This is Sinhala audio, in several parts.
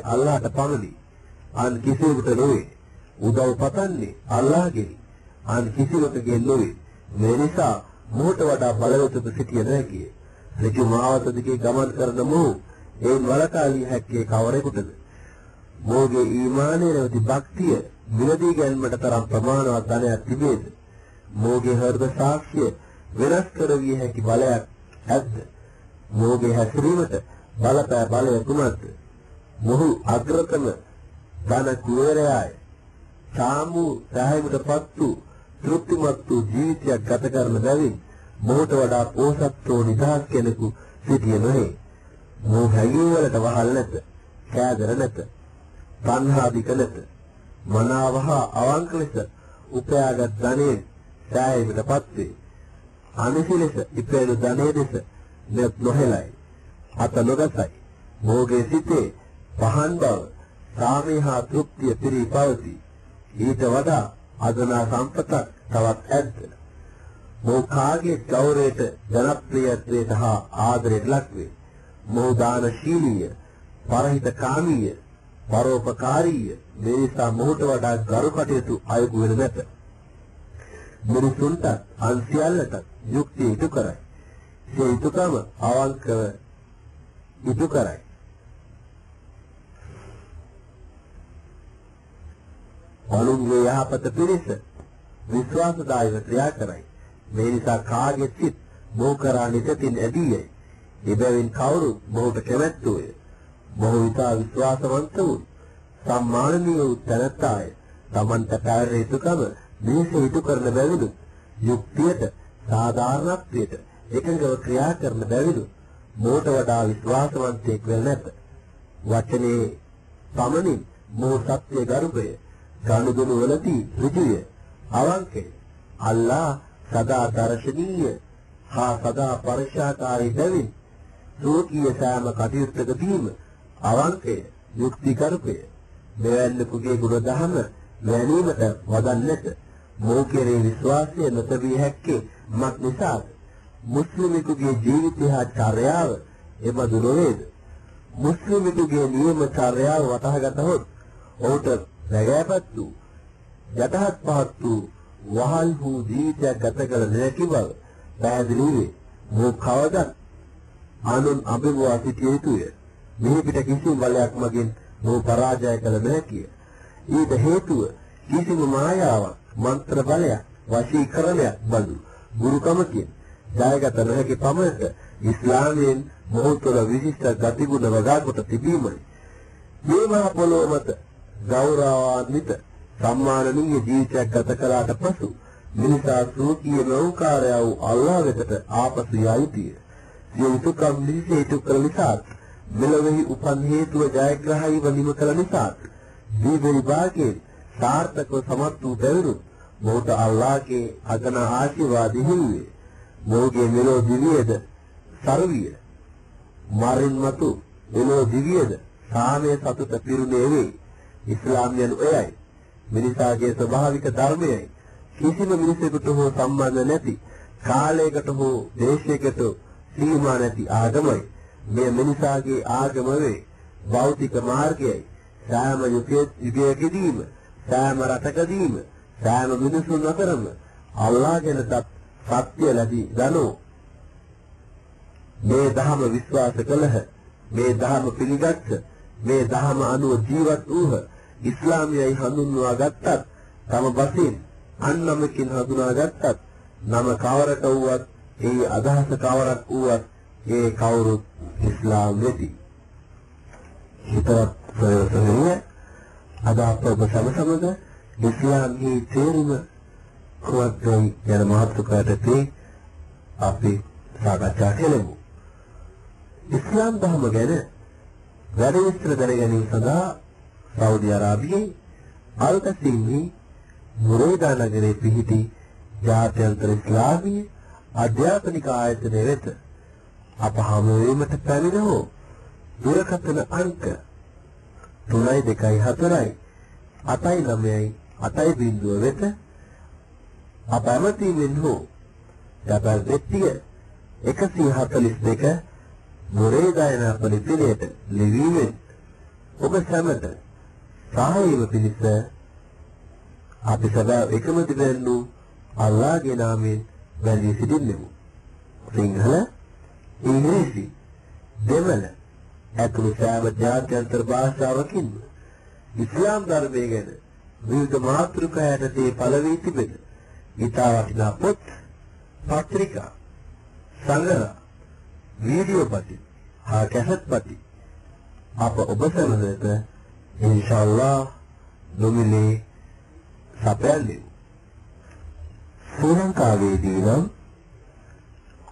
අල්ලාහට පමණි. අන් කිසිවෙකුට නොවේ. උදව් පතන්නේ අල්ලාහගෙනි. අන් කිසිවෙකුගෙන් නොවේ. මේ නිසා මොහොත වඩා බලවතුක සිටිය නොහැකිය. ඍජු මාවත දිගේ ගමන් කරන මොහු එයින් වළකාලිය හැක්කේ කවරෙකුටද? මොහුගේ ඊමානයේ නැවති භක්තිය මිලදී ගැනීමට තරම් ප්‍රමාණවත් ධනයක් තිබේද? මොහුගේ හෘද සාක්ෂිය වෙනස් කරවිය හැකි බලයක් ඇද්ද? මොහුගේ හැසිරීමට බලපෑ බලය කුමක්ද? මොහු අග්‍රතම ධන කුවරයාය. සාමු සාහිමටපත් වූ තෘප්තිමත් වූ ජීවිතයක් ගත කරන බැවින් මොහොත වඩා පෝසත්ව නිදහස් කෙනෙකු සිටියේ නැහැ. මොහු හැඟීම් වලට වහල් නැත, කෑදර නැත, තණ්හාදික නැත. මනාවහ අවංක ලෙස උපයාගත් ධනෙ සෑයීමටපත් වේ. අනිසි ලෙස ඉපැණු ධනෙ දෙස නැත් නොහෙලයි, අත නොගසයි. මොහුගේ සිතේ පහන් බව, සාමය හා තෘප්තිය පිරී පවතී. ඊට වඩා අදනා සම්පතක් තවත් ඇද්ද? මොහු කාගේ ගෞරවයට, ජනප්‍රියත්වයට හා ආදරයට ලක් වේ. මොහු දානශීලීය, පරහිතකාමීය, පරෝපකාරීය. මේ නිසා මොහුට වඩා ගරු කටයුතු අයකු වෙන නැත. මිනිසුන්ට අන් සියල්ලට යුක්තිය ඉටු කරයි. ඒ යුතුකම අවංකව ඉටු කරයි. අනුන්ගේ යහපත පිණිස විශ්වාසදායීව ක්‍රියා කරයි. මේ නිසා කාගේ සිත් මොහු කරා නිතින් ඇදීයයි. එබැවින් කවුරුත් මොහුට කැමැත්තෝය. මොහු ඉතා විශ්වාසවන්ත වූ සම්මානනීය වූ තැනැත්තාය. තමන්ට පැවැර යුතුකම මිනිස ඉටු කරන බැවිනු යුක්තියට, සාධාරණත්වයට එකඟව ක්‍රියා කරන බැවිනු මොහුට වඩා විශ්වාසවන්තයෙක් වෙන්නේ නැත. වචනේ පමණින් මොහු සත්‍ය ගරුකය, ගනුදෙනු වලදී ඍජුය, අවංකය. අල්ලා සදා දර්ශනීය හා සදා පරිශාකාරී බැවින් සෝකීය සෑම කටයුත්තකදීම අවංකය, යුක්තිකරුකය. මෙවැන්නෙකුගේ ගුණ දහම වැනීමට වදන්නට මොහු කෙරෙහි විශ්වාසය නොතැබිය හැක්කේ මක් නිසාද? මුස්ලිමෙකුගේ ජීවිතය හා චර්යාව එබඳු නොවේද? මුස්ලිමෙකුගේ නියම චර්යාව වටහාගතහොත් ඔහුට රැගෑපත් වූ, යටහත් පහත් වූ, වහල් වූ ජීවිතයක් ගත කළ නොහැකි බව පැහැදිලි වේ. මොහු කවදත් අනුන් අභිභවා සිටිය යුතුය. මෙහි පිට කිසිම බලයක් මගින් මොහු පරාජය කළ නොහැකිය. ඊට හේතුව කිසිම මායාවක්, මන්ත්‍ර බලයක්, වශීකරණයක් බඳු ගුරුකමකින් ජයගත නොහැකි පමණට ඉස්ලාමයෙන් මොහු තුළ විශිෂ්ට ගතිගුණ වගා කොට තිබීමයි. මේ මහ පොළොව මත ගෞරවාන්විත සම්මානනීය ජීවිතයක් ගත කළාට පසු මිනිසා සෝකීය නෞකාරය වූ අල්ලාහ් වෙතට ආපසු යා යුතුය. යුතුයකම් නිසීතු කළ නිසා, මෙලොවෙහි උපන් හේතුව ජයග්‍රහීව නිම කළ නිසා, දීර්ඝ විභාගයෙන් සාර්ථකව සමත් වූ බැවින් මොහුට අල්ලාහ්ගේ අගන ආශිර්වාද හිමිවේ. මොහුගේ මෙලොව දිවියද සර්විය, මරින් මතු මෙලොව දිවියද සාමයේ සතුට පිරුණේ වේ. ඉස්ලාමයන් ඔයයි. මිනිසාගේ ස්වභාවික ධර්මයයි. කිසිම මිනිසෙකුට හෝ සම්බන්ධ නැති, කාලයකට හෝ දේශයකට සීමා නැති ආගමයි. මේ මිනිසාගේ ආගම වේ. භෞතික මාර්ගයයි. සෑම යුගයකදීම, සෑම රටකදීම, සෑම මිනිසුන් අතරම අල්ලාහ් ගැනත් සත්‍ය ලැබී දනෝ. මේ ධර්ම විශ්වාස කළහ, මේ ධර්ම පිළිගත්ත, මේ ධර්ම අනුව ජීවත් වූහ. ඉස්ලාමයයි හඳුන්වා ගත්තත්, තම බසින් අන්නමකින් හඳුනා ගත්තත්, නම කවරක වුවත්, ඒ අදහස කවරක් වුවත්, ඒ කවුරුත් ඉස්ලාම් වෙති. හිතවත් සොයන්නේ අද අප ඔබ සමග ඉස්ලාම්හි තේරුම කොහොමද යන මාතෘකාවටදී අපි සාකච්ඡා කෙරෙමු. ඉස්ලාම් ධර්ම ගැන වැඩි විස්තර දැනගැනීම සඳහා සෞදි අරාබියේ අල්-කසීමි මුරේදා නගරයේ පිහිටි ජාත්‍යන්තර ඉස්ලාමීය අධ්‍යාපනික ආයතනය වෙත අප හමු වීමට පැමිණෙමු. දුරකථන අංක 324 899 8 වෙත අප ඇමතීමෙන් හෝ ඩබල් දෙට්ටිය 142 මුරේදා යන පරිසරයට ලිවීමෙන් ඔබ සැමට සාහේව පිණිස අපි සදා එකම දිවෙන්නු අල්ලාහ්ගේ නාමයෙන් වැඳී සිටින්නෙමු. සිංහල, ඉංග්‍රීසි, දෙමළ ඇතුළු සෑම ජාත්‍යන්තර භාෂාවකින් ඉස්ලාම් ධර්මය ගැන විවිධ මාතෘකා යටතේ පළ වී තිබෙන ඉතා වටිනා පොත්, පත්‍රිකා, සංග්‍රහ, වීඩියෝ පටි හා කැසට් පටි අප ඔබ සැමට ඉන්ෂාල්ලාහ් නොමිලේ සපයන්නේ. ශ්‍රී ලංකාවේදී නම්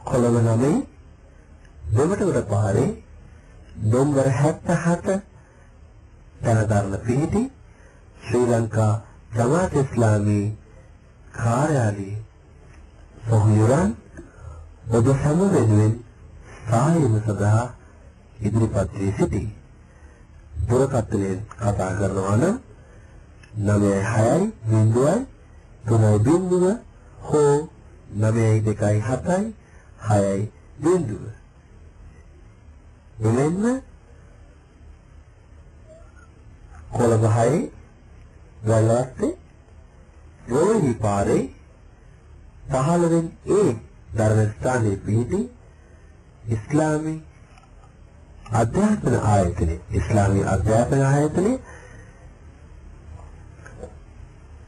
කොළඹ 9 දෙමටවර පාරේ නම්බර 77 තනදරන පිහිටි ශ්‍රී ලංකා ජමාත් ඉස්ලාමී කාර්යාලයේ සොහොයුරන් ඔබ හැම වෙනුවෙන් සායම සඳහා ඉදිරිපත් වී සිටී. දුරකථනයෙන් කතා කරනවා නම් 96 0 හෝ 927 6 එමෙන්ම කොළඹ 6 ගල්වත්තේ රෝහි පාරේ 15 වෙනි ධර්ම ස්ථානයේ පිහිටි ඉස්ලාමී අධ්‍යාපන ආයතනයේ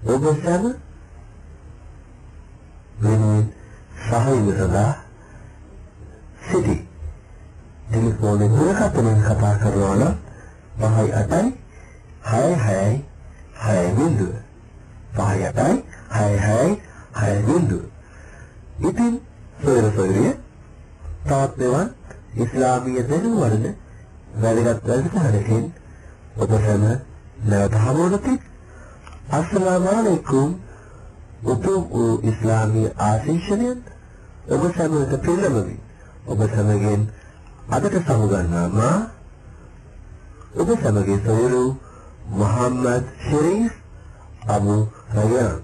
ඔබ සැම වෙනුවෙන් සහාය සඳහා සිටි. ටෙලිෆෝන් දුරකථනයෙන් කතා කරනවා නම් 58 66 6 58 66 6 ඉතින් සොයුරිය තාත් දෙවන් ඉස්ලාමීය දැනුම වඩන වැදගත් වැඩසටහනකින් ඔබ හැම නැවත හමු වෙනකම් අස්ලාමු අලයිකුම්. උතුම් වූ ඉස්ලාමීය ආශිර්වාදයන් ඔබ සැමට පිළිගැනීම ඔබ සැමගෙන් අදට සමුගන්නවා ඔබ සැමගේ සොයුරු මොහම්මද් ශරීෆ් අබු රයන්.